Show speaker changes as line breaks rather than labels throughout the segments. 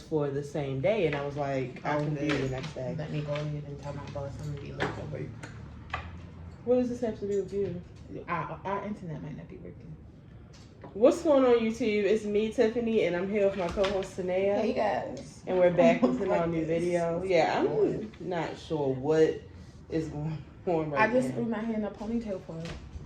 for the same day, and I was like, I can do the next day.
Let me go ahead and tell my boss I'm gonna be late for work.
What does this have to do with you?
Our internet might not be working.
What's going on, YouTube? It's me, Tiffany, and I'm here with my co-host, Tanea.
Hey, guys.
And we're back with our new video. Yeah, I'm not sure what is going on right now.
I just threw my hair in a ponytail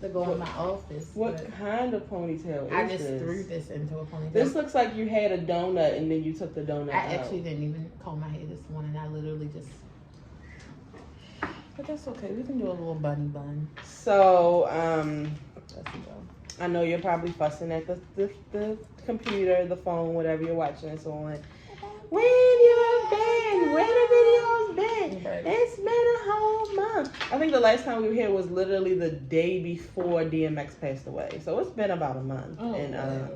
to go in my office.
What kind of ponytail is
I just
this?
threw this into a ponytail.
This looks like you had a donut and then you took the donut
I
out.
actually didn't even comb my hair this morning. I literally just... But that's okay. We can do a little bunny bun.
So,
Let's go.
I know you're probably fussing at the computer, the phone, whatever you're watching this on. Where you been? Where the videos been? It's been a whole month. I think the last time we were here was literally the day before DMX passed away. So it's been about a month.
Oh,
and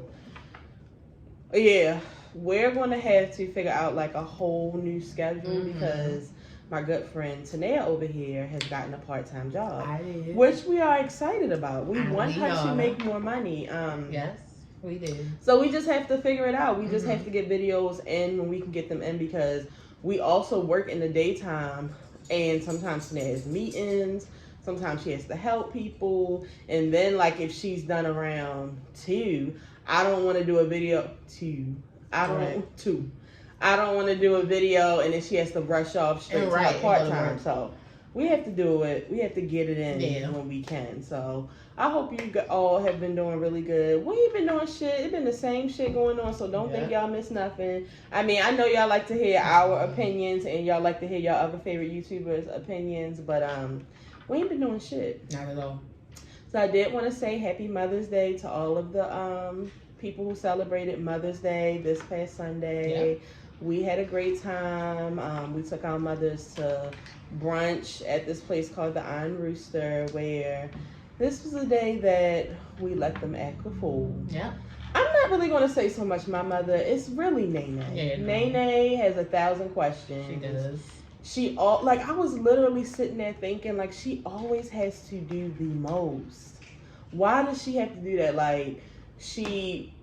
yeah, we're going to have to figure out like a whole new schedule because my good friend Tanea over here has gotten a part-time job.
I did.
Which we are excited about. We want her to make more money.
Yes. We did.
So we just have to figure it out. We just have to get videos in when we can get them in because we also work in the daytime and sometimes Tanea has meetings. Sometimes she has to help people. And then like if she's done around 2, I don't want to do a video I don't want to do a video and then she has to brush off straight to her part-time. So we have to do it. We have to get it in when we can. So I hope you all have been doing really good. We ain't been doing shit. It's been the same shit going on. So don't think y'all miss nothing. I mean, I know y'all like to hear our opinions and y'all like to hear y'all other favorite YouTubers' opinions. But we ain't been doing shit.
Not at all.
So I did want to say Happy Mother's Day to all of the people who celebrated Mother's Day this past Sunday. Yep. We had a great time. We took our mothers to brunch at this place called the Iron Rooster, where this was a day that we let them act a fool.
Yeah.
I'm not really going to say so much my mother. It's really Nene.
Yeah, no.
Nene has 1,000 questions.
She does.
I was literally sitting there thinking, like, she always has to do the most. Why does she have to do that? Like, she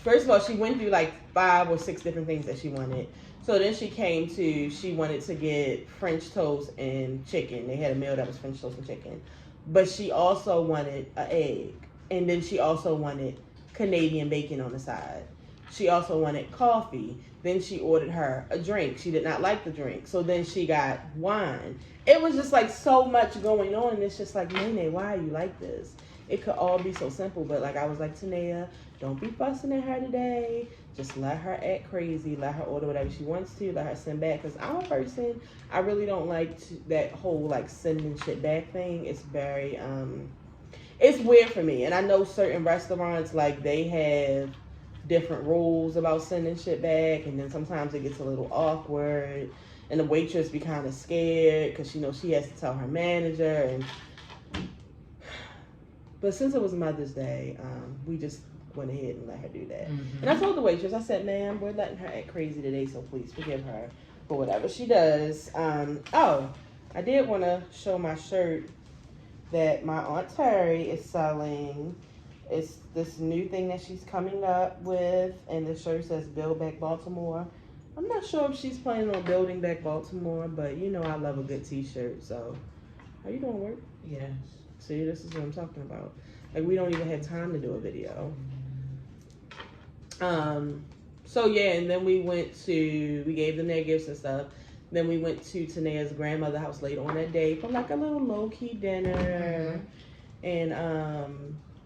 first of all, she went through like 5 or 6 different things that she wanted. So then she wanted to get French toast and chicken. They had a meal that was French toast and chicken. But she also wanted an egg. And then she also wanted Canadian bacon on the side. She also wanted coffee. Then she ordered her a drink. She did not like the drink. So then she got wine. It was just like so much going on. And it's just like, Nene, why are you like this? It could all be so simple. But like I was like, Tanea, don't be fussing at her today. Just let her act crazy. Let her order whatever she wants to. Let her send back. Because I'm a person, I really don't like that whole like sending shit back thing. It's very, it's weird for me. And I know certain restaurants, like they have different rules about sending shit back. And then sometimes it gets a little awkward. And the waitress be kind of scared because she has to tell her manager. But since it was Mother's Day, we just went ahead and let her do that. And I told the waitress, I said, ma'am, we're letting her act crazy today, so please forgive her for whatever she does. I did want to show my shirt that my Aunt Terry is selling. It's this new thing that she's coming up with, and the shirt says Build Back Baltimore. I'm not sure if she's planning on building back Baltimore, but you know I love a good t-shirt, so. How you doing, work?
Yes.
See, this is what I'm talking about. Like, we don't even have time to do a video. So yeah, and then we gave them their gifts and stuff. Then we went to Tanea's grandmother's house later on that day for like a little low-key dinner. And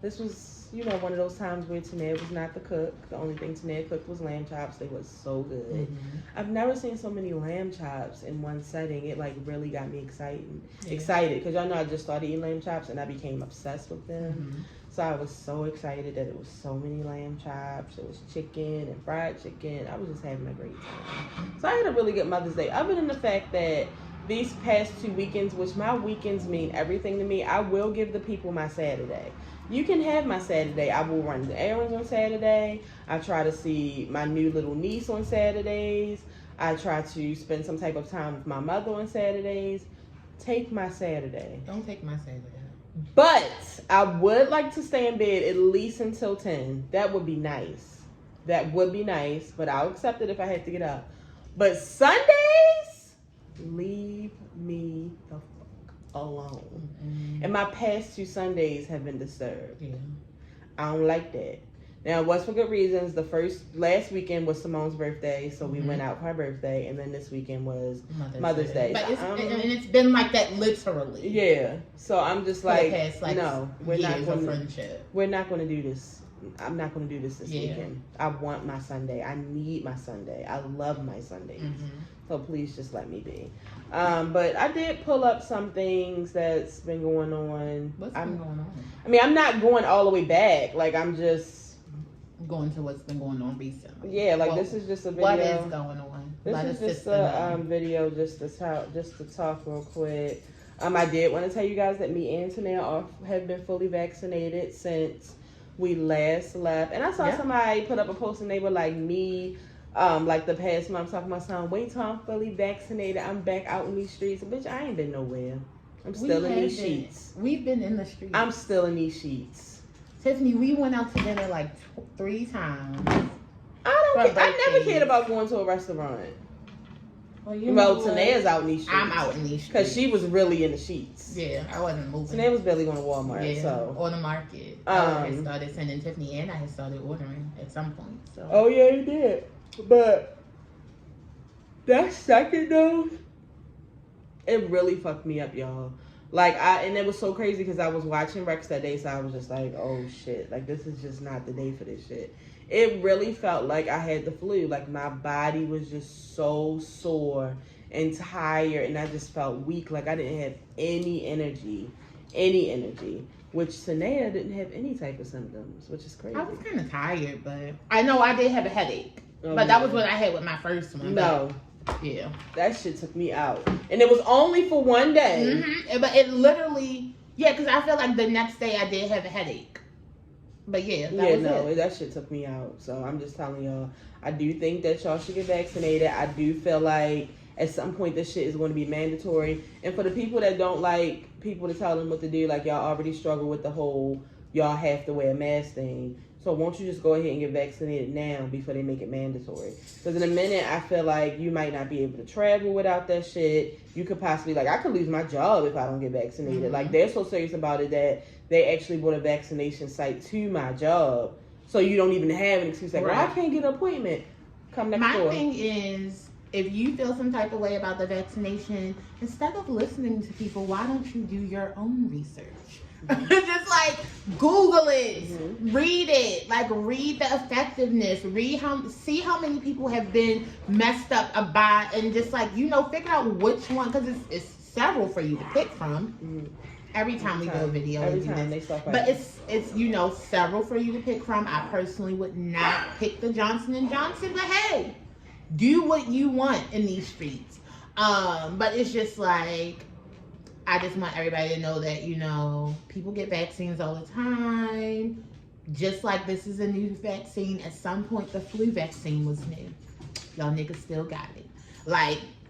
this was, one of those times where Tanea was not the cook. The only thing Tanea cooked was lamb chops. They were so good. I've never seen so many lamb chops in one setting. It like really got me excited. Because y'all know I just started eating lamb chops and I became obsessed with them. So I was so excited that it was so many lamb chops. It was chicken and fried chicken. I was just having a great time. So I had a really good Mother's Day. Other than the fact that these past 2 weekends, which my weekends mean everything to me, I will give the people my Saturday. You can have my Saturday. I will run the errands on Saturday. I try to see my new little niece on Saturdays. I try to spend some type of time with my mother on Saturdays. Take my Saturday.
Don't take my Saturday.
But I would like to stay in bed at least until 10. That would be nice. That would be nice, but I'll accept it if I had to get up. But Sundays, leave me the fuck alone.
Mm-hmm.
And my past 2 Sundays have been disturbed.
Yeah.
I don't like that. Now, it was for good reasons. Last weekend was Simone's birthday, so we went out for her birthday, and then this weekend was Mother's Day.
But it's been like that literally.
Yeah. So I'm just like,
past, like,
no, we're not
years
going
of
to.
friendship.
We're not going to do this. I'm not going to do this weekend. I want my Sunday. I need my Sunday. I love my Sundays.
Mm-hmm.
So please just let me be. But I did pull up some things that's been going on.
What's been going on?
I mean, I'm not going all the way back. Like, I'm just
going to what's been going on recently.
Yeah, like, this is just a video.
What is going on?
This is just a video just to talk real quick. I did want to tell you guys that me and Tanea have been fully vaccinated since we last left. And I saw somebody put up a post and they were like, me, like the past month, talking about something, wait till I'm fully vaccinated, I'm back out in these streets. Bitch, I ain't been nowhere. I'm still in these sheets.
We've been in the streets.
I'm still in these sheets.
Tiffany, we went out to dinner like 3 times.
I never cared about going to a restaurant. Well, Tanea's out in these streets.
I'm out in these streets.
Because she was really in the sheets.
Yeah, I wasn't moving.
Tanea was barely going to Walmart. So.
Or the market. I had started sending Tiffany, and I had started ordering at some point. So.
Oh, yeah, you did. But that second dose, it really fucked me up, y'all. Like, and it was so crazy because I was watching Rex that day, so I was just like, oh, shit. Like, this is just not the day for this shit. It really felt like I had the flu. Like, my body was just so sore and tired, and I just felt weak. Like, I didn't have any energy. Which Tanea didn't have any type of symptoms, which is crazy.
I was kind of tired, but I know I did have a headache. But that was what I had with my first one.
No.
Yeah.
That shit took me out. And it was only for one day.
Mm-hmm. But it literally, because I feel like the next day I did have a headache. But that
shit took me out. So I'm just telling y'all, I do think that y'all should get vaccinated. I do feel like at some point this shit is going to be mandatory. And for the people that don't like people to tell them what to do, like y'all already struggle with the whole y'all have to wear a mask thing. So won't you just go ahead and get vaccinated now before they make it mandatory? Because in a minute, I feel like you might not be able to travel without that shit. You could possibly, I could lose my job if I don't get vaccinated. Mm-hmm. Like, they're so serious about it that they actually brought a vaccination site to my job. So you don't even have an excuse. Like, well, I can't get an appointment. Come next door.
My thing is, if you feel some type of way about the vaccination, instead of listening to people, why don't you do your own research? Just like Google it, read it, read the effectiveness, see how many people have been messed up about, and just figure out which one, because it's several for you to pick from. Every time we do a video, but it's several for you to pick from. I personally would not pick the Johnson & Johnson, but hey, do what you want in these streets. But it's just I just want everybody to know that, people get vaccines all the time. Just like this is a new vaccine. At some point, the flu vaccine was new. Y'all niggas still got it.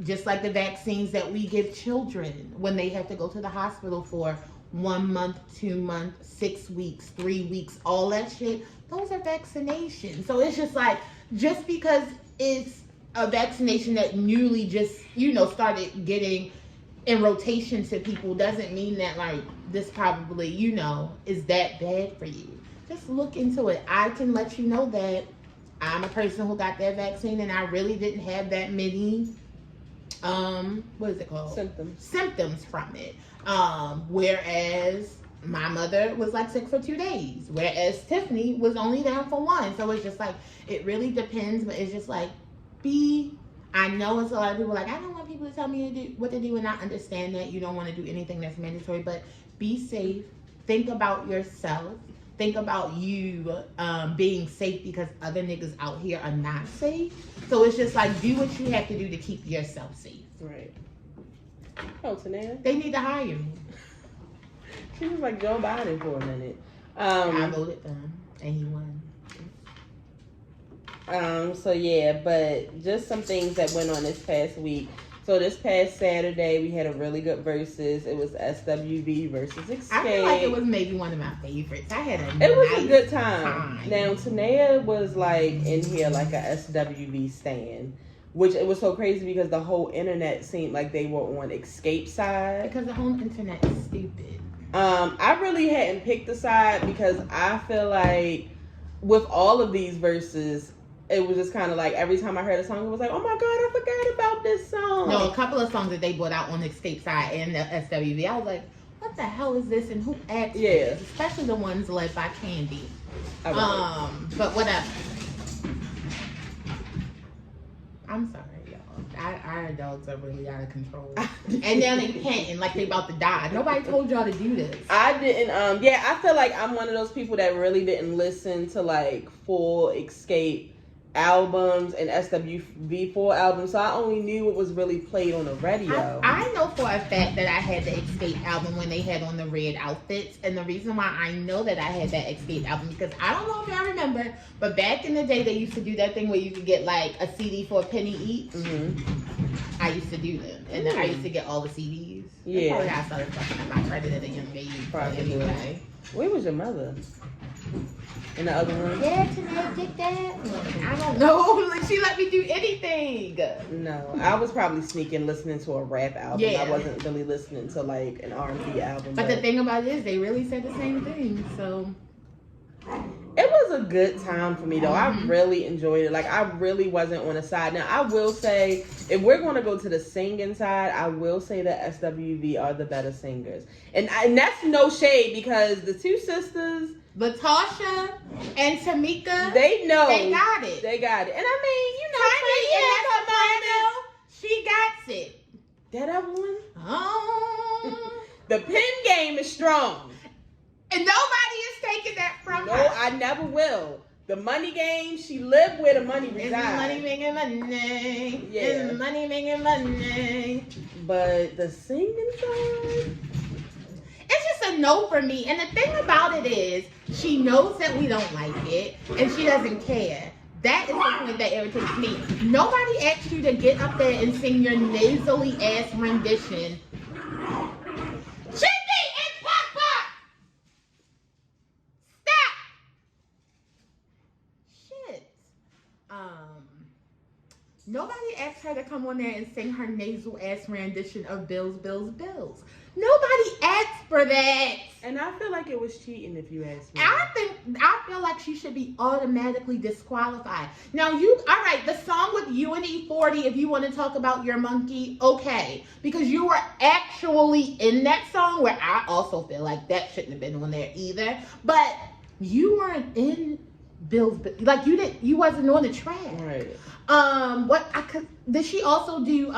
Just like the vaccines that we give children when they have to go to the hospital for 1 month, 2 months, 6 weeks, 3 weeks, all that shit. Those are vaccinations. So it's just because it's a vaccination that newly just, started getting in rotation to people doesn't mean that this probably, is that bad for you. Just look into it. I can let you know that I'm a person who got that vaccine and I really didn't have that many, what is it called? Symptoms from it. Whereas my mother was sick for 2 days, whereas Tiffany was only down for 1. So it's just it really depends, but it's just I know it's a lot of people I don't want people to tell me what to do, and I understand that you don't want to do anything that's mandatory, but be safe. Think about yourself. Think about you being safe because other niggas out here are not safe. So it's just do what you have to do to keep yourself safe.
Right. Oh, Tanea.
They need to hire me.
She was like Joe Biden for a minute.
I voted for him, and he won.
So yeah, but just some things that went on this past week. So this past Saturday, we had a really good versus. It was SWV versus Xscape.
I feel like it was maybe one of my favorites. I had
It was a good time. Now, Tanea was like in here like a SWV stan. Which it was so crazy because the whole internet seemed like they were on Xscape side.
Because the whole internet is stupid.
I really hadn't picked a side because I feel like with all of these verses, it was just kind of like every time I heard a song, it was like, oh my God, I forgot about this song.
No, a couple of songs that they brought out on the Xscape side and the SWV, I was like, what the hell is this and who asked for this? Especially the ones led by Candy. But whatever. I'm sorry, y'all. Our adults are really out of control. And now they panting like they about to die. Nobody told y'all to do this.
I didn't, I feel like I'm one of those people that really didn't listen to like full Xscape albums and SWV full albums, so I only knew what was really played on the radio.
I know for a fact that I had the Xscape album when they had on the red outfits, and the reason why I know that I had that Xscape album because I don't know if y'all remember, but back in the day they used to do that thing where you could get like a CD for a penny each. Mm-hmm. I used to do them, and then I used to get all the CDs.
Yeah,
that's probably how I started fucking up my credit at a young age.
Probably.
Anyway,
where was your mother? In the other room?
Yeah, tonight, get that. I don't know. She let me do anything.
No, I was probably sneaking listening to a rap album.
Yeah.
I wasn't really listening to like an R&B album.
But the thing about it is, they really said the same thing. So
it was a good time for me though. I really enjoyed it. Like I really wasn't on a side. Now I will say, if we're going to go to the singing side, I will say that SWV are the better singers, and that's no shade because the two sisters,
Latasha and Tamika,
they know
they got it.
They got it. And I mean,
Tiny and that soprano, she got it.
That other one?
Oh.
The pen game is strong.
And nobody is taking that from her.
No, I never will. The money game, she lived where the money resides.
It's money making money.
Yeah.
It's money making money.
But the singing side,
it's just a no for me. And the thing about it is, she knows that we don't like it, and she doesn't care. That is the point that irritates me. Nobody asked you to get up there and sing your nasally ass rendition. Chippy and Papa! Stop! Shit. Nobody asked her to come on there and sing her nasal ass rendition of Bills, Bills, Bills. Nobody asked for that.
and I feel like it was cheating if you ask me.
I feel like she should be automatically disqualified. Now all right, the song with UNE40, if you want to talk about your monkey, okay. Because you were actually in that song, where I also feel like that shouldn't have been on there either. But you weren't in Bill's, like you wasn't on the track.
Right.
Did she also do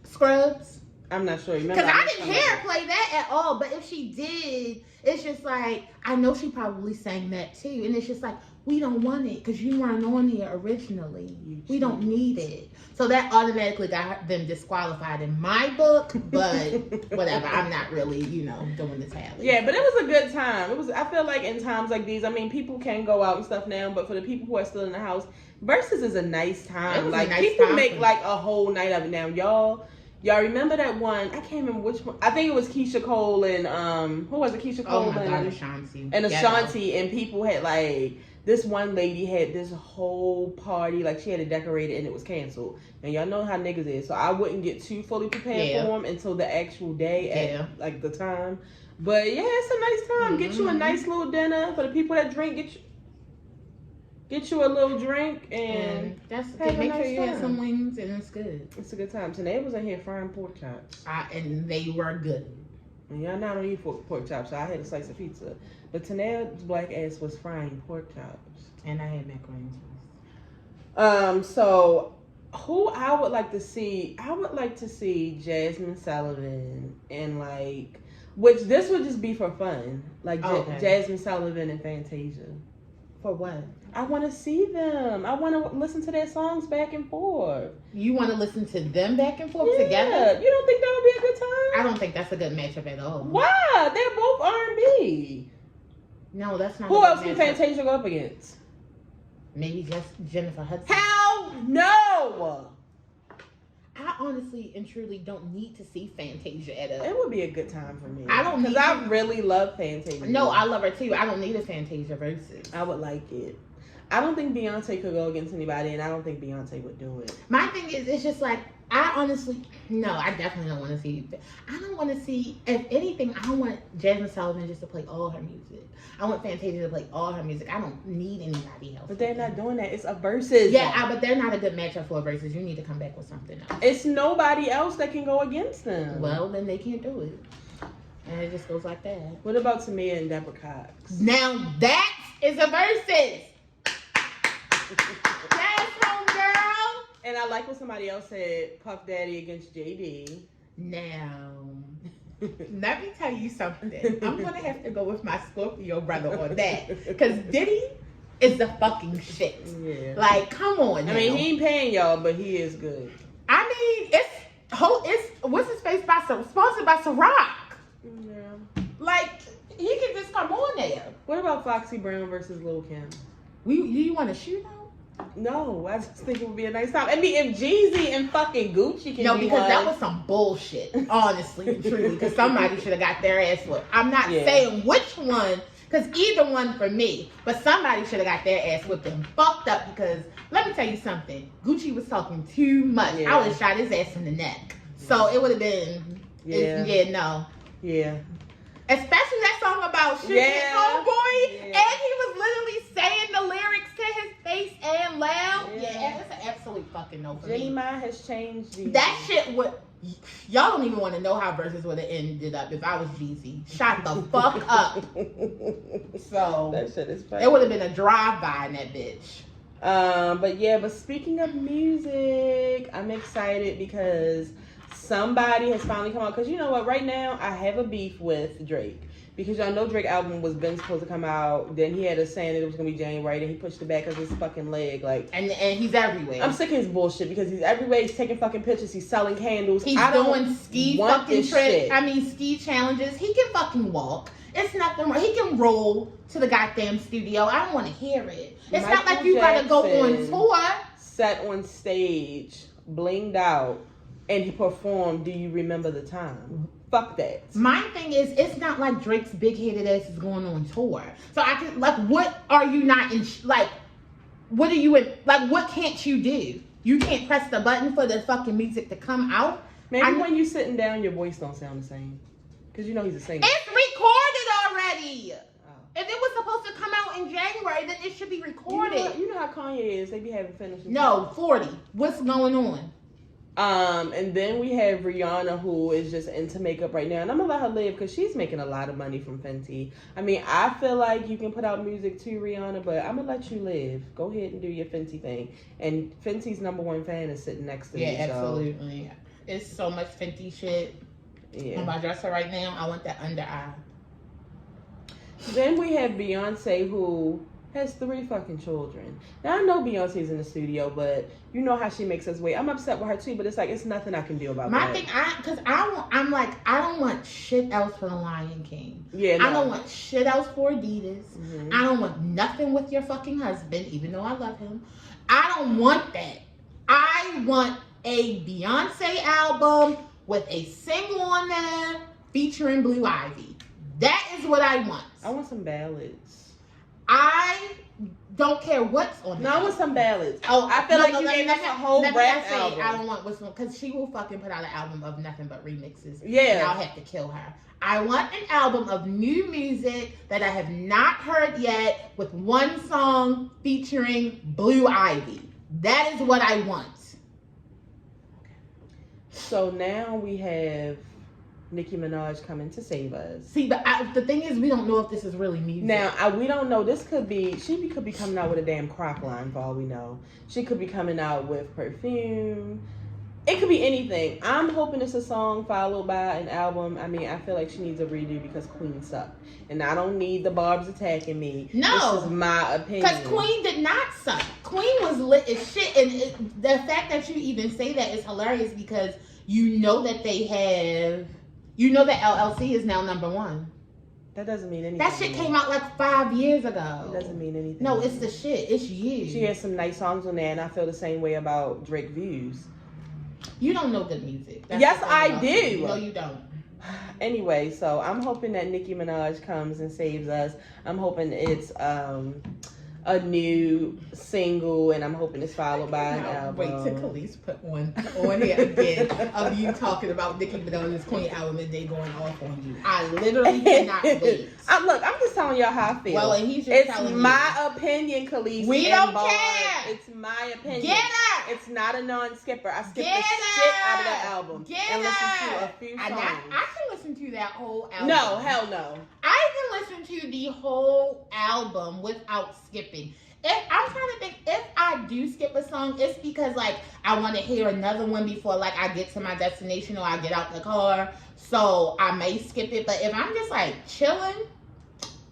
Scrubs?
I'm not sure.
Because I didn't hear her play that at all. But if she did, it's just like, I know she probably sang that too. And it's just like, we don't want it because you weren't on here originally. We don't need it. So that automatically got them disqualified in my book. But whatever. I'm not really, doing the tally.
Yeah, but it was a good time. I feel like in times like these, I mean, people can go out and stuff now, but for the people who are still in the house, Versus is a nice time. Like, people make like a whole night of it now. Y'all remember that one? I can't remember which one. I think it was Keisha Cole and who was it? Keisha Cole
and Ashanti.
And Ashanti, and people had like, this one lady had this whole party, like she had it decorated, and it was canceled. And y'all know how niggas is, so I wouldn't get too fully prepared for them until the actual day at like the time. But yeah, it's a nice time. Get you a nice little dinner. For the people that drink, get you a little drink, and
that's good. Make sure you have some wings, and it's good.
It's a good time. Today was in here frying pork chops.
And they were good.
And y'all not eat pork chops, so I had a slice of pizza. But Tanea's black ass was frying pork chops.
And I had macaroni and cheese.
So who I would like to see Jasmine Sullivan and like, which this would just be for fun. Like Jasmine Sullivan and Fantasia.
For what?
I want to see them. I want to listen to their songs back and forth.
You want to listen to them back and forth together?
You don't think that would be a good time?
I don't think that's a good matchup at all.
Why? They're both R&B.
No, that's not.
Who else can Fantasia go up against?
Maybe just Jennifer Hudson.
How No.
I honestly and truly don't need to see Fantasia at
It would be a good time for me.
I don't need
because I really love Fantasia.
No, I love her too. I don't need a Fantasia Verzuz.
I would like it. I don't think Beyonce could go against anybody, and I don't think Beyonce would do it.
My thing is, it's just like, I honestly, no, I definitely don't want to see. I don't want to see, if anything, I want Jasmine Sullivan just to play all her music. I want Fantasia to play all her music. I don't need anybody else.
But they're not doing that. It's a Verzuz.
Yeah, but they're not a good matchup for a Verzuz. You need to come back with something else.
It's nobody else that can go against them.
Well, then they can't do it. And it just goes like that.
What about Tamia and Deborah Cox?
Now that is a Verzuz. Yes, homegirl.
And I like what somebody else said, Puff Daddy against JD.
Now, let me tell you something. I'm going to have to go with my Scorpio brother on that. Because Diddy is the fucking shit.
Yeah.
Like, come on now.
I mean, he ain't paying y'all, but he is good.
I mean, it's what's his face sponsored by Ciroc.
Yeah.
Like, he can just come on there.
What about Foxy Brown versus Lil Kim?
Do you want to shoot out?
No, I just think it would be a nice time. I mean, if Jeezy and fucking Gucci can
No,
be
because
one,
that was some bullshit, honestly and truly. Because somebody should have got their ass whooped. I'm not saying which one, because either one for me, but somebody should have got their ass whooped and fucked up. Because let me tell you something, Gucci was talking too much.
Yeah.
I would have shot his ass in the neck. So it would have been, no.
Yeah.
Especially that song about shooting his homeboy, and he was literally saying the lyrics to his face and loud. Yeah, it's an absolute fucking no for
Jenny
me.
Ma has changed Jeezy.
That shit would. Y'all don't even want to know how Verzuz would have ended up if I was Jeezy. Shot the fuck up. So
that shit is funny.
It would have been a drive-by in that bitch.
But speaking of music, I'm excited because somebody has finally come out. Because you know what? Right now, I have a beef with Drake. Because y'all know Drake album was been supposed to come out. Then he had us saying that it was going to be January. Then he pushed it back because his fucking leg. Like,
and he's everywhere.
I'm sick of his bullshit because he's everywhere. He's taking fucking pictures. He's selling candles.
He's doing ski fucking trips. I mean, ski challenges. He can fucking walk. It's nothing wrong. He can roll to the goddamn studio. I don't want to hear it. It's not like you got to go on tour.
Sat on stage, blinged out, and he performed Do You Remember the Time? Fuck that.
My thing is, it's not like Drake's big-headed ass is going on tour. So I can, like, what are you not in, what are you in, like, what can't you do? You can't press the button for the fucking music to come out?
Maybe when you sitting down, your voice don't sound the same. Because you know he's a singer.
It's recorded already. If it was supposed to come out in January, then it should be recorded.
You know how Kanye is. They be having finished.
No, 40. What's going on?
And then we have Rihanna, who is just into makeup right now. And I'm going to let her live because she's making a lot of money from Fenty. I mean, I feel like you can put out music to Rihanna, but I'm going to let you live. Go ahead and do your Fenty thing. And Fenty's #1 fan is sitting next to me.
Yeah, absolutely. It's so much Fenty shit on my dresser right now. I want that under eye.
Then we have Beyonce, who has 3 fucking children. Now, I know Beyonce's in the studio, but you know how she makes us wait. I'm upset with her, too, but it's like, it's nothing I can do about that.
My thing, I don't want shit else for the Lion King.
Yeah, no.
I don't want shit else for Adidas. Mm-hmm. I don't want nothing with your fucking husband, even though I love him. I don't want that. I want a Beyonce album with a single on there featuring Blue Ivy. That is what I want.
I want some ballads.
I don't care what's on.
No, I want some ballads.
Oh,
I feel like you gave us a whole rap album.
I don't want what's on, because she will fucking put out an album of nothing but remixes.
Yeah,
and I'll have to kill her. I want an album of new music that I have not heard yet, with one song featuring Blue Ivy. That is what I want.
So now we have Nicki Minaj coming to save us.
See, but the thing is, we don't know if this is really music.
Now, we don't know. This could be, she could be coming out with a damn crock line for all we know. She could be coming out with perfume. It could be anything. I'm hoping it's a song followed by an album. I mean, I feel like she needs a redo because Queen sucked. And I don't need the Barbs attacking me.
No.
This is my opinion.
Because Queen did not suck. Queen was lit as shit. And the fact that you even say that is hilarious, because you know that they have... You know that LLC is now #1.
That doesn't mean anything.
That shit came out like 5 years ago.
It doesn't mean anything.
No, it's the shit. It's you.
She has some nice songs on there, and I feel the same way about Drake Views.
You don't know good music. That's
yes, I do.
No, you don't.
Anyway, so I'm hoping that Nicki Minaj comes and saves us. I'm hoping it's a new single, and I'm hoping it's followed by an album.
Wait till Khalees put one on here again of you talking about Nicki Minaj's Queen album and they going off on you. I literally cannot wait.
Look, I'm just telling y'all how I feel.
Well, and he's just telling
It's my opinion, Khalees.
We don't care.
It's my opinion.
Get her.
It's not a non-skipper. I skipped the shit out of that album and listened to a few songs.
I can listen to that whole album.
No, hell no.
I can listen to the whole album without skipping. I'm trying to think, if I do skip a song, it's because like I want to hear another one before like I get to my destination or I get out the car. So I may skip it. But if I'm just like chilling,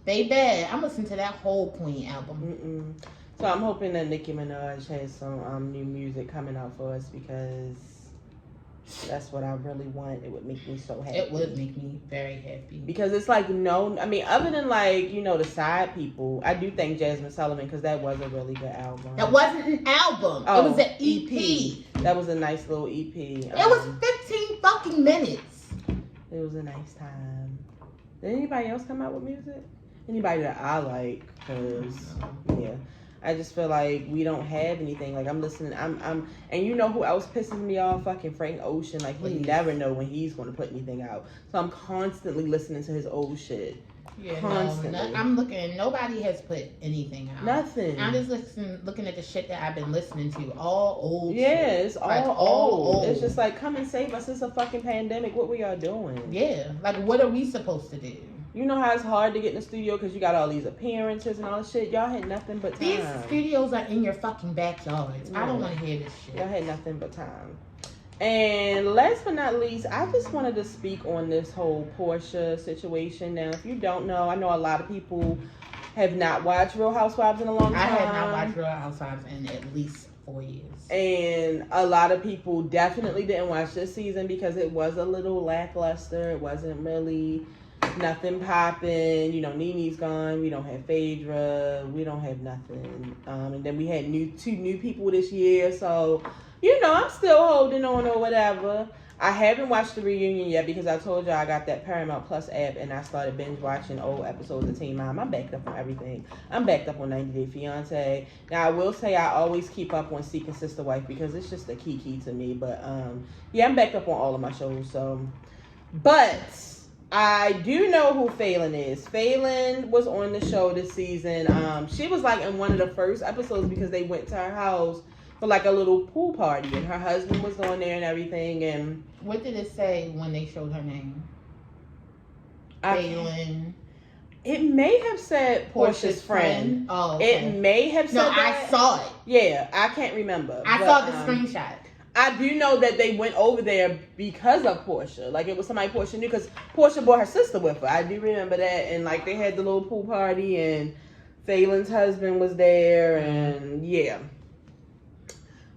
baby, I'm listening to that whole Queen album.
So I'm hoping that Nicki Minaj has some new music coming out for us, because that's what I really want. It would make me so happy.
It would make me very happy.
Because it's like, other than like, the side people, I do thank Jasmine Sullivan, because that was a really good album.
That wasn't an album.
Oh,
it was an EP.
That was a nice little EP.
It was 15 fucking minutes.
It was a nice time. Did anybody else come out with music? Anybody that I like? Because, yeah. I just feel like we don't have anything. Like, I'm listening. And you know who else pisses me off? Fucking Frank Ocean. Like, we never know when he's going to put anything out. So I'm constantly listening to his old shit.
Yeah,
constantly.
No, I'm looking. Nobody has put anything out.
Nothing.
I'm just looking at the shit that I've been listening to. All old.
Yeah,
shit.
it's all old. It's just like, come and save us. It's a fucking pandemic. What were y'all doing?
Yeah, like what are we supposed to do?
You know how it's hard to get in the studio because you got all these appearances and all this shit. Y'all had nothing but time.
These studios are in your fucking backyards.
Yeah.
I don't want to hear this shit.
Y'all had nothing but time. And last but not least, I just wanted to speak on this whole Porsha situation. Now, if you don't know, I know a lot of people have not watched Real Housewives in a long time.
I have not watched Real Housewives in at least 4 years.
And a lot of people definitely didn't watch this season because it was a little lackluster. It wasn't really nothing popping. Nene's gone. We don't have Phaedra. We don't have nothing. And then we had two new people this year. So, I'm still holding on or whatever. I haven't watched the reunion yet because I told y'all I got that Paramount Plus app and I started binge watching old episodes of Teen Mom. I'm backed up on everything. I'm backed up on 90 Day Fiance. Now, I will say I always keep up on Seeking Sister Wife because it's just a key to me. But, I'm backed up on all of my shows. So, but I do know who Phelan is. Phelan was on the show this season. She was like in one of the first episodes because they went to her house for like a little pool party and her husband was on there and everything. And
what did it say when they showed her name? Phelan.
It may have said Porsha's friend.
Oh, okay.
It may have said that.
I saw it.
Yeah, I can't remember.
I saw the screenshot.
I do know that they went over there because of Porsha. Like, it was somebody Porsha knew because Porsha brought her sister with her. I do remember that. And, like, they had the little pool party and Phelan's husband was there. And, yeah.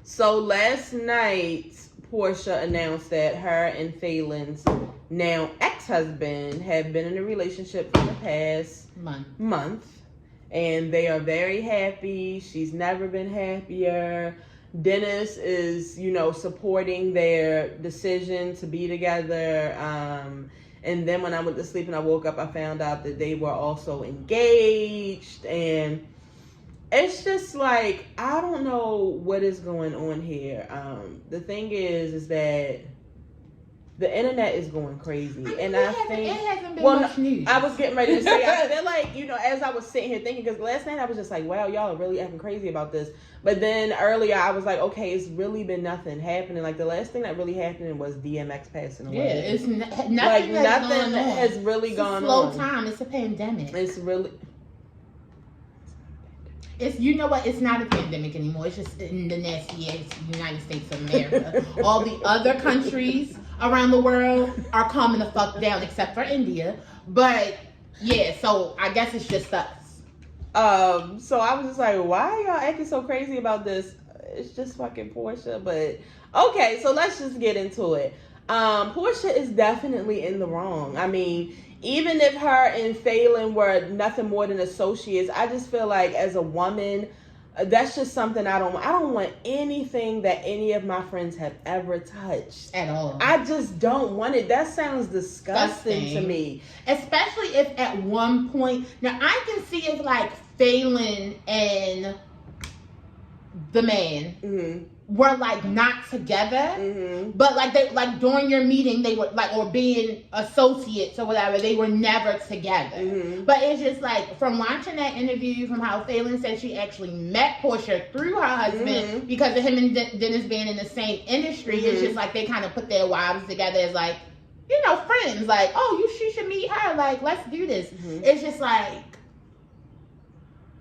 So, last night, Porsha announced that her and Phelan's now ex-husband have been in a relationship for the past month. And they are very happy. She's never been happier. Dennis is, supporting their decision to be together. And then when I went to sleep and I woke up, I found out that they were also engaged. And it's just like, I don't know what is going on here. The thing is that the internet is going crazy.
It hasn't been much news.
I was getting ready to say, I feel like, as I was sitting here thinking, because last night I was just like, wow, y'all are really acting crazy about this. But then earlier I was like, okay, it's really been nothing happening. Like, the last thing that really happened was DMX passing away.
Yeah, it's nothing
has really gone on.
It's a slow time. It's a pandemic.
It's really...
You know what? It's not a pandemic anymore. It's just in the nasty ass United States of America. All the other countries around the world are calming the fuck down, except for India. But yeah, so I guess it's just us.
So I was just like, why are y'all acting so crazy about this? It's just fucking Porsha. But okay, so let's just get into it. Porsha is definitely in the wrong. I mean, even if her and Phelan were nothing more than associates, I just feel like as a woman, that's just something I don't want anything that any of my friends have ever touched.
At all.
I just don't want it. That sounds disgusting to me.
Especially if at one point, now I can see if like Phelan and the man were like not together, but like they like during your meeting they were like, or being associates or whatever, they were never together. But it's just like from watching that interview, from how Phelan said she actually met Porsha through her husband because of him and Dennis being in the same industry. It's just like they kind of put their wives together as like, you know, friends. Like, oh, she should meet her. Like, let's do this. It's just like,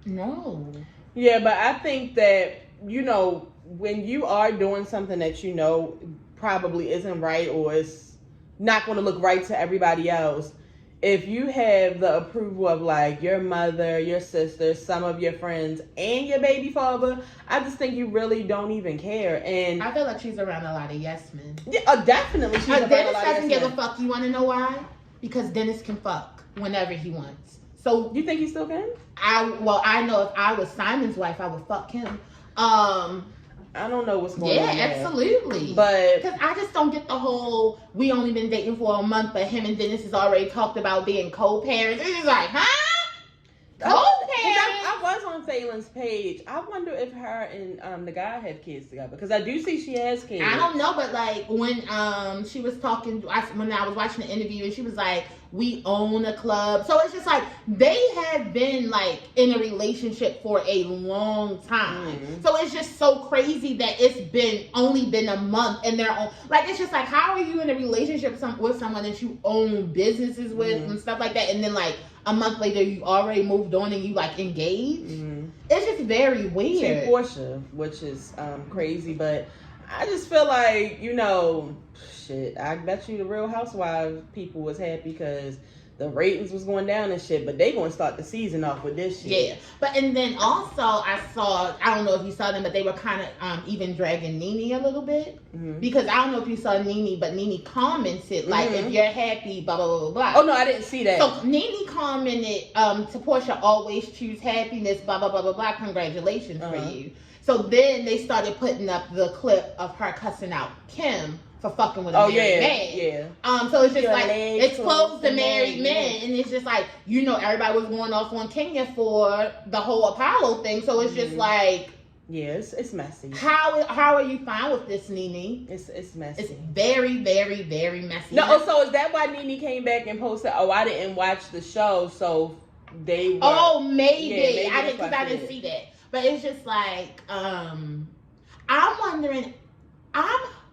no.
Yeah, but I think that, you know, when you are doing something that you know probably isn't right or is not going to look right to everybody else, if you have the approval of like your mother, your sister, some of your friends, and your baby father, I just think you really don't even care. And
I feel like she's around a lot of yes men.
Yeah, definitely. She's around
Dennis
a lot
doesn't
of
give
yes
a fuck. You want to know why? Because Dennis can fuck whenever he wants. So
you think he still can?
I know if I was Simon's wife, I would fuck him.
I don't know what's going on.
Yeah, absolutely.
But
because I just don't get the whole we only been dating for a month, but him and Dennis has already talked about being co-parents. It's just like, huh? Co-parents?
I was on Phelan's page. I wonder if her and the guy have kids together, because I do see she has kids.
I don't know, but like when she was talking, when I was watching the interview, and she was like, we own a club. So it's just like they have been like in a relationship for a long time. So it's just so crazy that it's only been a month and they're on, like, it's just like, how are you in a relationship with someone that you own businesses with and stuff like that, and then like a month later you already moved on and you like engaged? It's just very weird.
See Porsha, which is crazy, but I just feel like, you know, shit, I bet you the Real Housewives people was happy because the ratings was going down and shit, but they gonna start the season off with this shit.
Yeah, but and then also I don't know if you saw them, but they were kind of even dragging Nene a little bit, because I don't know if you saw Nene, but Nene commented like, if you're happy, blah blah blah blah blah.
Oh no, I didn't see that.
So Nene commented to Porsha, always choose happiness, blah blah blah blah blah. Congratulations for you. So then they started putting up the clip of her cussing out Kim for fucking with a married man.
Yeah.
So it's just like, it's close to married men. And it's just like, you know, everybody was going off on Kenya for the whole Apollo thing. So it's just like,
yes, it's messy.
How are you fine with this, Nene?
It's messy.
It's very, very, very messy.
No, so is that why Nene came back and posted, oh, I didn't watch the show, so they were...
Oh, maybe.
Yeah, maybe
Because I didn't see that. But it's just like, I'm wondering,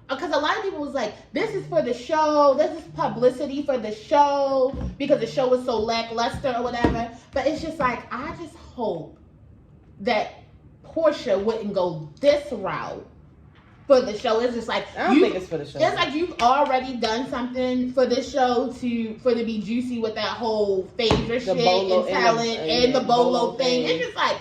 because a lot of people was like, this is for the show, this is publicity for the show, because the show was so lackluster or whatever. But it's just like, I just hope that Porsha wouldn't go this route for the show. It's just like,
I don't think it's for the show.
It's like you've already done something for the show for to be juicy with that whole Phaedra shit and talent and the Bolo thing. It's just like,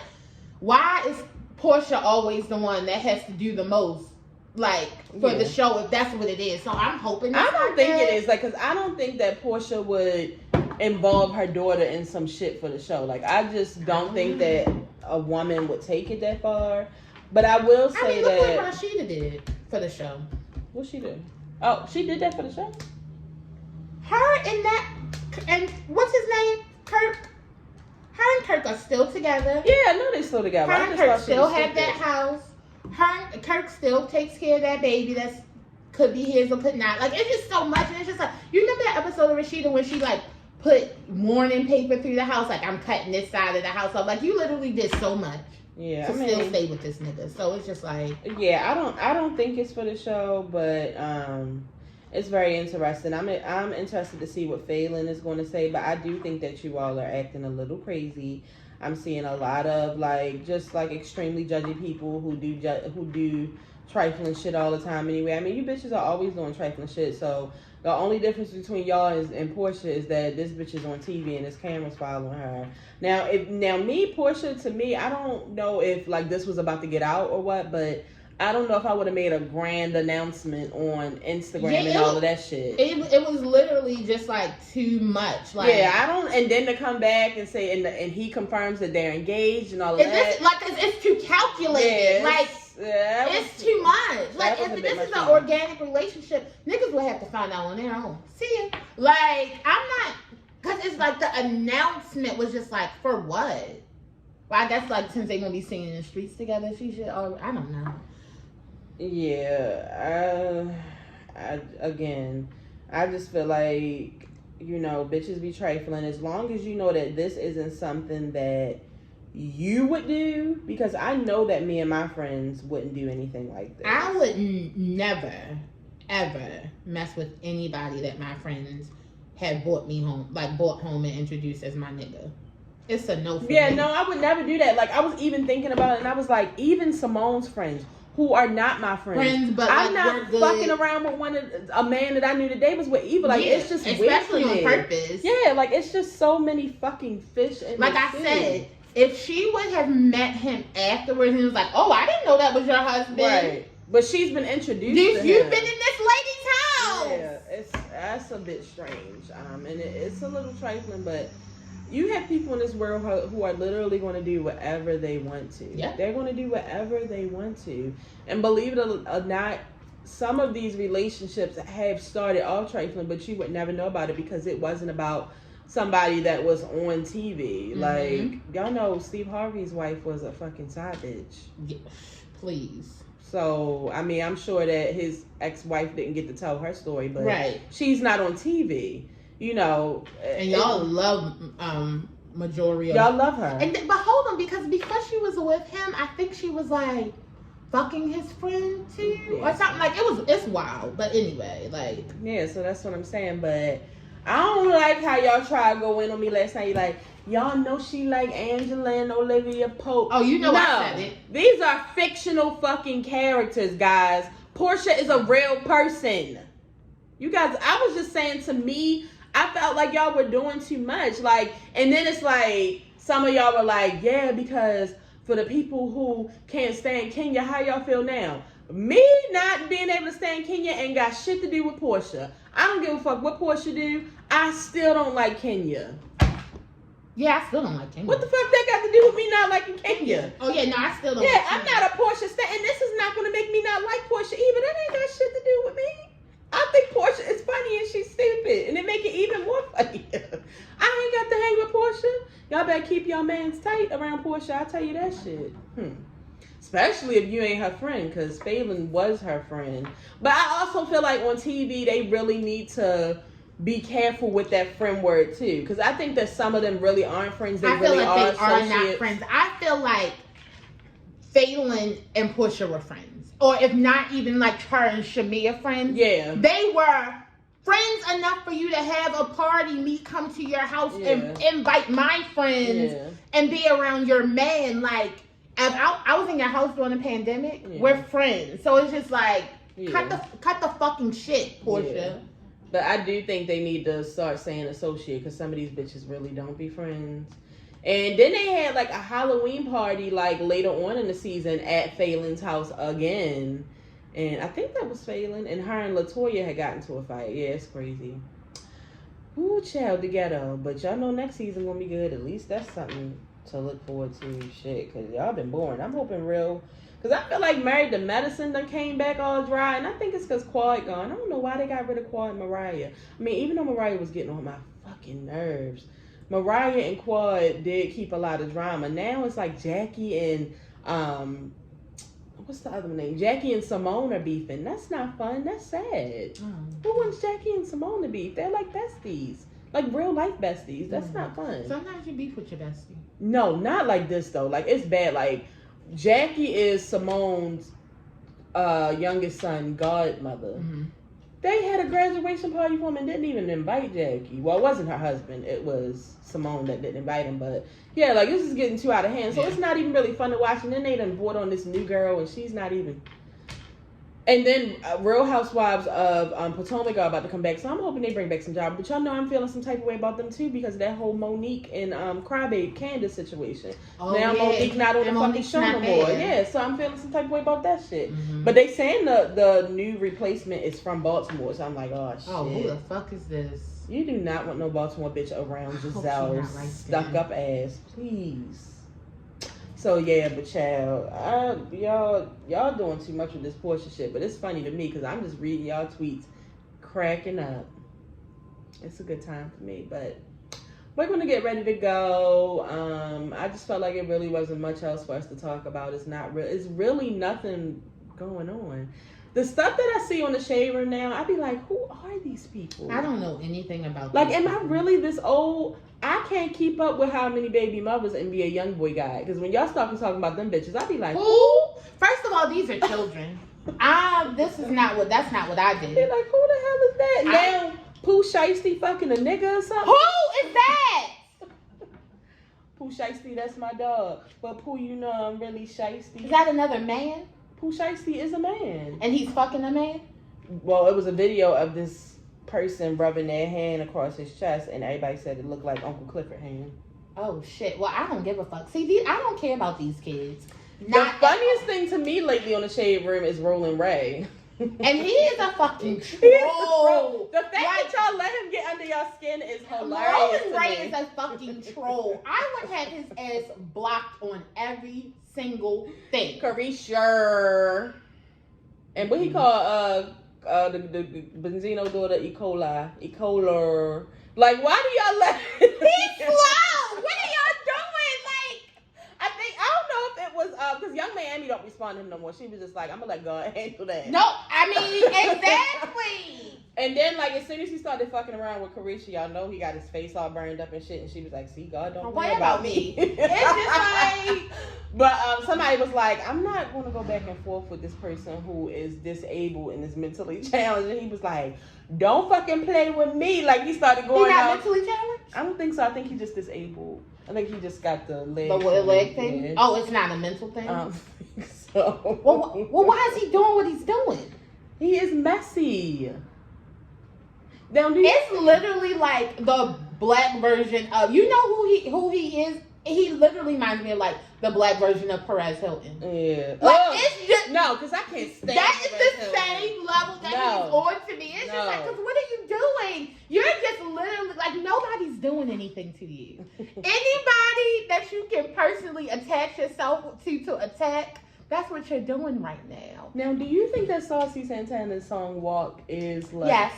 why is Porsha always the one that has to do the most, like, for the show, if that's what it is? So I'm hoping.
I don't think it is, like, because I don't think that Porsha would involve her daughter in some shit for the show. Like, I just don't think that a woman would take it that far. But I will say
look
that
what Rashida did for the show.
What she did? Oh, she did that for the show?
Her and what's his name? Kirk. Her and Kirk are still together.
Yeah, I know they're still together.
Her and Kirk still have that house. Kirk still takes care of that baby that's could be his or could not. Like, it's just so much. And it's just like, you remember that episode of Rashida when she like put warning paper through the house, like, I'm cutting this side of the house off. Like, you literally did so much.
Yeah,
to still stay with this nigga. So it's just like,
yeah, I don't think it's for the show, but it's very interesting. I'm interested to see what Phelan is going to say, but I do think that you all are acting a little crazy. I'm seeing a lot of like just like extremely judgy people who do trifling shit all the time. Anyway, I mean, you bitches are always doing trifling shit. So the only difference between y'all and Porsha is that this bitch is on TV and this camera's following her. Now, Porsha, to me, I don't know if like this was about to get out or what, but I don't know if I would have made a grand announcement on Instagram and all of that shit.
It was literally just like too much. Like,
yeah, I don't. And then to come back and say, and he confirms that they're engaged and all of that.
It's too calculated. It's too much. Like, if this is an organic relationship, niggas will have to find out on their own. See ya. Like, I'm not, because it's like the announcement was just like, for what? Well, I guess like since they're gonna be singing in the streets together, she should. Or I don't know.
Yeah, I just feel like, bitches be trifling. As long as you know that this isn't something that you would do, because I know that me and my friends wouldn't do anything like this.
I would never, ever mess with anybody that my friends had brought home and introduced as my nigga. It's a no for me.
No, I would never do that. Like, I was even thinking about it, and I was like, even Simone's friends, who are not my friends, but I'm not fucking around with a man that I knew today was with Eva. Like, it's just
especially
weird
on purpose.
Yeah, like, it's just so many fucking fish in
like I said, if she would have met him afterwards and was like, oh, I didn't know that was your husband.
Right. But she's been introduced to him.
You've been in this lady's house.
Yeah, that's a bit strange. And it's a little trifling, but you have people in this world who are literally going to do whatever they want to.
Yeah.
They're going to do whatever they want to. And believe it or not, some of these relationships have started all trifling, but you would never know about it because it wasn't about somebody that was on TV. Mm-hmm. Like, y'all know Steve Harvey's wife was a fucking side bitch.
Yeah, please.
So, I mean, I'm sure that his ex-wife didn't get to tell her story, but she's not on TV.
And y'all love majority of
y'all love her.
But hold on, because she was with him, I think she was like fucking his friend too, or something. Like, it's wild. But anyway, like,
yeah. So that's what I'm saying. But I don't like how y'all try to go in on me last night. You like, y'all know she like Angela and Olivia Pope.
Oh, I said it.
These are fictional fucking characters, guys. Porsha is a real person. You guys, I was just saying, to me, I felt like y'all were doing too much. Like, and then it's like, some of y'all were like, yeah, because for the people who can't stand Kenya, how y'all feel now? Me not being able to stand Kenya ain't got shit to do with Porsha. I don't give a fuck what Porsha do. I still don't like Kenya.
Yeah, I still don't like Kenya.
What the fuck that got to do with me not liking Kenya?
Oh, yeah, no, I still don't
like Kenya.
I'm
not a Porsha stan, and this is not going to make me not like Porsha either. That ain't got shit to do with me. I think Porsha is funny and she's stupid, and it make it even more funny. I ain't got to hang with Porsha. Y'all better keep y'all mans tight around Porsha. I tell you that shit. Especially if you ain't her friend, because Phelan was her friend. But I also feel like on TV, they really need to be careful with that friend word too, because I think that some of them really aren't friends. They really are
not friends. I feel like Phelan and Porsha were friends. Or if not even like her and Shamia friends.
Yeah.
They were friends enough for you to have a party, me come to your house and invite my friends and be around your man. Like, I was in your house during the pandemic. Yeah. We're friends. So it's just like, cut the fucking shit, Porsha. Yeah.
But I do think they need to start saying associate, because some of these bitches really don't be friends. And then they had like a Halloween party like later on in the season at Phelan's house again. And I think that was Phelan. And her and LaToya had gotten into a fight. Yeah, it's crazy. Ooh, child, the ghetto. But y'all know next season gonna be good. At least that's something to look forward to. Shit, because y'all been boring. I'm hoping real. Because I feel like Married to Medicine done came back all dry. And I think it's because Quad gone. I don't know why they got rid of Quad and Mariah. I mean, even though Mariah was getting on my fucking nerves, Mariah and Quad did keep a lot of drama. Now it's like Jackie and what's the other name? Jackie and Simone are beefing. That's not fun. That's sad. Who wants Jackie and Simone to beef? They're like besties, like real life besties. That's not fun.
Sometimes you beef with your bestie.
No, not like this though. Like, it's bad. Like, Jackie is Simone's youngest son godmother. Mm-hmm. They had a graduation party for him and didn't even invite Jackie. Well, it wasn't her husband. It was Simone that didn't invite him. But yeah, like, this is getting too out of hand. So it's not even really fun to watch. And then they done brought on this new girl and she's not even... And then Real Housewives of Potomac are about to come back, so I'm hoping they bring back some drama. But y'all know I'm feeling some type of way about them too because of that whole Monique and Crybabe Candace situation.
Oh,
now
yeah.
Monique not on the fucking show no more. Yeah, so I'm feeling some type of way about that shit. But they saying the new replacement is from Baltimore, so I'm like, oh shit.
Oh, who the fuck is this?
You do not want no Baltimore bitch around Giselle's stuck up ass, please. So yeah, but child, y'all doing too much with this Porsha shit. But it's funny to me because I'm just reading y'all tweets, cracking up. It's a good time for me. But we're gonna get ready to go. I just felt like it really wasn't much else for us to talk about. It's not real. It's really nothing going on. The stuff that I see on the Shade Room now, I be like, who are these people?
I don't know anything about.
Like, am I really this old? I can't keep up with how many baby mothers and be a young boy guy. Because when y'all start talking about them bitches, I be like,
who? First of all, these are children. That's not what I did.
Be like, who the hell is that? Now, Pooh Shiesty fucking a nigga or something?
Who is that?
Pooh Shiesty, that's my dog. But Pooh, you know I'm really shiesty.
Is that another man?
Pooh Shiesty is a man.
And he's fucking a man?
Well, it was a video of this person rubbing their hand across his chest, and everybody said it looked like Uncle Clifford hand.
Oh shit! Well, I don't give a fuck. See, I don't care about these kids.
The funniest thing to me lately on the Shade Room is Roland Ray.
And he is a fucking troll.
The fact that y'all let him get under y'all skin is hilarious.
Roland Ray is a fucking troll. I would have his ass blocked on every single thing.
Carisha. And what he called the Benzino daughter E. coli. Like, why do y'all let
He's slow. What are y'all doing? Like,
I don't know if it was because young Miami don't respond to him no more. She was just like, I'm gonna let God handle that.
No, I mean exactly.
And then like as soon as he started fucking around with Carisha, y'all know he got his face all burned up and shit. And she was like, see, God don't worry about me.
It's just like.
But somebody was like, I'm not going to go back and forth with this person who is disabled and is mentally challenged. And he was like, don't fucking play with me. Like, he started going
He not mentally challenged?
I don't think so. I think he just disabled. I think he just got the leg.
The leg thing? Yeah. Oh, it's not a mental thing?
I don't think so.
Well, why is he doing what he's doing?
He is messy.
It's literally like the black version of, you know who he is? He literally reminds me of like the black version of Perez Hilton.
Yeah.
Like it's just
no, because I can't stand
that is
Perez
the
Hilton.
Same level that he's on to me. It's just like, because what are you doing? You're just literally like nobody's doing anything to you. Anybody that you can personally attach yourself to attack, that's what you're doing right now.
Now, do you think that Saucy Santana's song "Walk" is like?
Yes.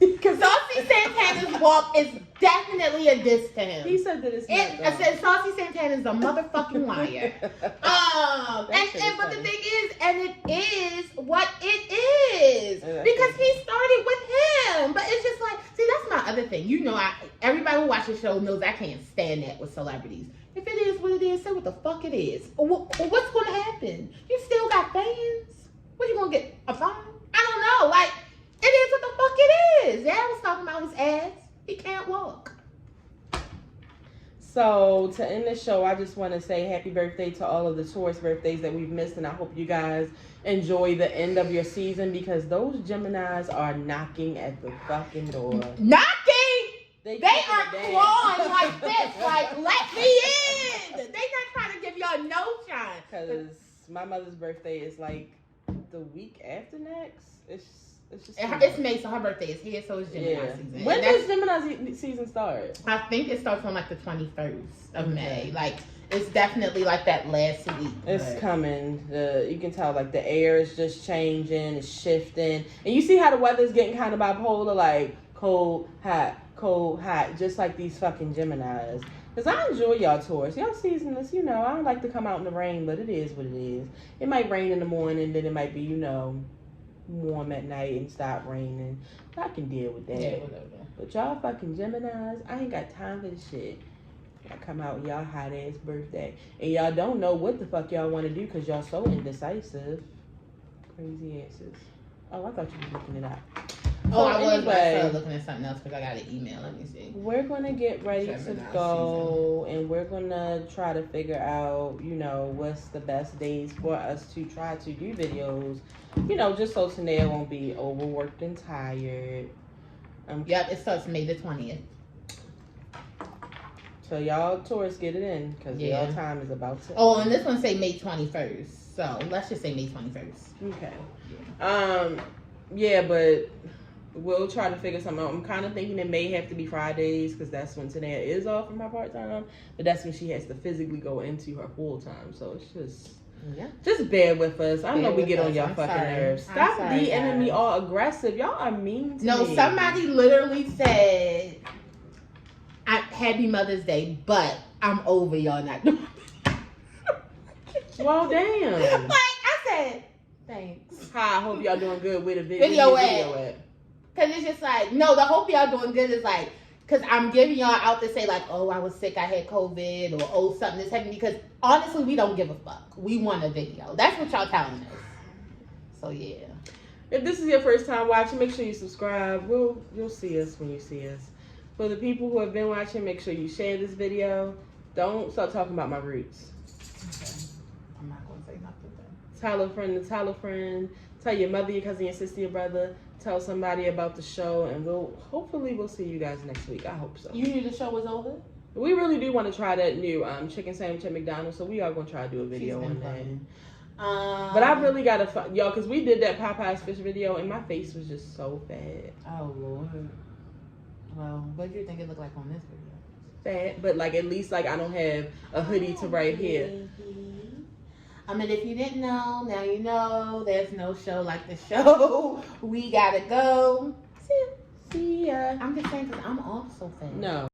Because Saucy Santana's walk is definitely a diss to him.
He said that it's not.
I said Saucy Santana's a motherfucking liar. But the thing is, and it is what it is. Because he started with him. But it's just like, see, that's my other thing. You know, everybody who watches the show knows I can't stand that with celebrities. If it is what it is, say what the fuck it is. What's going to happen? You still got fans? What, you going to get a fine? I don't know. Like, it is what the fuck it is. Dad was talking about his ass. He can't walk.
So, to end the show, I just want to say happy birthday to all of the Taurus birthdays that we've missed. And I hope you guys enjoy the end of your season because those Geminis are knocking at the fucking door.
Knocking? They are clawing like this. Like, let me in. They not trying to give y'all no shine.
Because my mother's birthday is like the week after next.
It's May, so her birthday is here, so it's Gemini season.
When does Gemini season start?
I think it starts on like the 21st of May. Like, it's definitely like that last week.
It's coming. You can tell like the air is just changing, it's shifting. And you see how the weather's getting kind of bipolar, like cold, hot, just like these fucking Geminis. Because I enjoy y'all Taurus. Y'all season is, I don't like to come out in the rain, but it is what it is. It might rain in the morning, then it might be, warm at night and stop raining. I can deal with that.
Yeah, whatever.
But y'all fucking Geminis, I ain't got time for this shit. Y'all come out with y'all hot ass birthday. And y'all don't know what the fuck y'all want to do because y'all so indecisive. Crazy asses. Oh, I thought you were looking it up.
Oh, I was
anyway,
looking at something else because I got an email. Let me see.
we're gonna get ready to go, and we're gonna try to figure out, what's the best days for us to try to do videos. Just so Tanea won't be overworked and tired.
Yep, it starts May the 20th.
So y'all tourists get it in because y'all time is about to.
Oh, and this one say May 21st. So let's just say May 21st.
Okay. Yeah, but we'll try to figure something out. I'm kind of thinking it may have to be Fridays because that's when Tanea is off from her part time, but that's when she has to physically go into her full time. So it's just bear with us. I know we get on y'all fucking nerves. Stop DMing me all aggressive. Y'all are mean to me.
No, somebody literally said, "Happy Mother's Day," but I'm over y'all not doing it.
Well, damn.
Like I said, thanks.
Hi, I hope y'all doing good with a video at.
Cause it's just like, no, the hope y'all doing good is like, cause I'm giving y'all out to say like, oh, I was sick, I had COVID, or oh, something that's happening. Because honestly, we don't give a fuck. We want a video. That's what y'all telling us. So yeah.
If this is your first time watching, make sure you subscribe. You'll see us when you see us. For the people who have been watching, make sure you share this video. Don't start talking about my roots.
Okay. I'm not gonna say nothing then.
Tell a friend to tell a friend. Tell your mother, your cousin, your sister, your brother. Tell somebody about the show, and hopefully we'll see you guys next week. I hope so.
You knew the show was over?
We really do want to try that new chicken sandwich at McDonald's, so we are going to try to do a video on that. But I really got to, y'all, because we did that Popeye's fish video, and my face was just so fat.
Oh, Lord. Well, what do you think it looked like on this video?
Fat, but like at least like I don't have a hoodie to right here.
I mean, if you didn't know, now you know. There's no show like the show. We gotta go.
See ya.
I'm just saying because I'm also fat.
No.